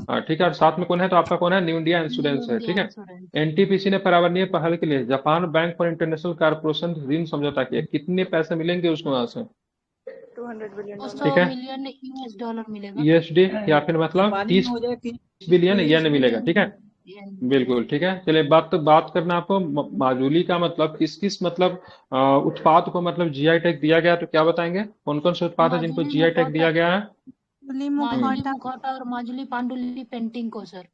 [SPEAKER 1] हाँ, ठीक है। और साथ में कौन है? तो आपका कौन है? न्यू इंडिया इंश्योरेंस है, ठीक है। एनटीपीसी ने पर्यावरणीय पहल के लिए Japan bank for international corporation ऋण समझौता किया, कितने पैसे मिलेंगे उसको वहां से?
[SPEAKER 5] 200 बिलियन
[SPEAKER 1] ठीक है,
[SPEAKER 2] मिलियन यूएस डॉलर मिलेगा।
[SPEAKER 1] यूएसडी, या फिर मतलब 30 बिलियन येन मिलेगा, ठीक है। बिल्कुल, ठीक है। चलिए, बात करना आपको माजुली का मतलब किस किस मतलब उत्पाद को मतलब जीआई टैग दिया गया, तो क्या बताएंगे? कौन कौन से उत्पाद है जिनको जीआई टैग दिया गया है?
[SPEAKER 2] माजुली मुखौटा और माजुली पांडुलिपि पेंटिंग को सर।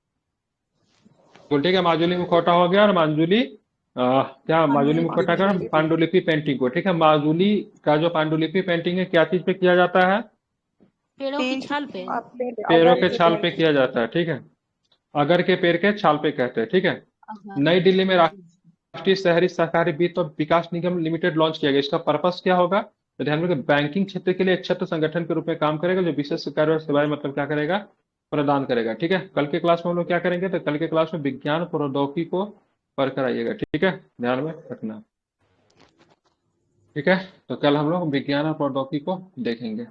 [SPEAKER 1] बोल, ठीक है, माजुली मुखौटा हो गया और माजुली क्या माजुली मुखौटा का पांडुलिपि पेंटिंग को, ठीक है। माजुली का जो पांडुलिपि पेंटिंग है क्या चीज पे किया जाता है?
[SPEAKER 2] पेड़ों की छाल पे।
[SPEAKER 1] पेड़ों के छाल पे किया जाता है, ठीक है। अगर के पेड़ के छाल पे कहते हैं, ठीक है। नई दिल्ली में राष्ट्रीय शहरी सहकारी वित्त और विकास निगम लिमिटेड लॉन्च किया गया। इसका पर्पस क्या होगा? तो ध्यान रखिए, बैंकिंग क्षेत्र के लिए एक छत्र संगठन के रूप में काम करेगा जो विशेष कार्य और सेवाएं मतलब क्या करेगा? प्रदान करेगा, ठीक है। कल के क्लास में हम लोग क्या करेंगे? तो कल के क्लास में विज्ञान प्रौद्योगिकी को पढ़कर आइएगा, ठीक है, ध्यान में रखना, ठीक है। तो कल हम लोग विज्ञान और प्रौद्योगिकी को देखेंगे।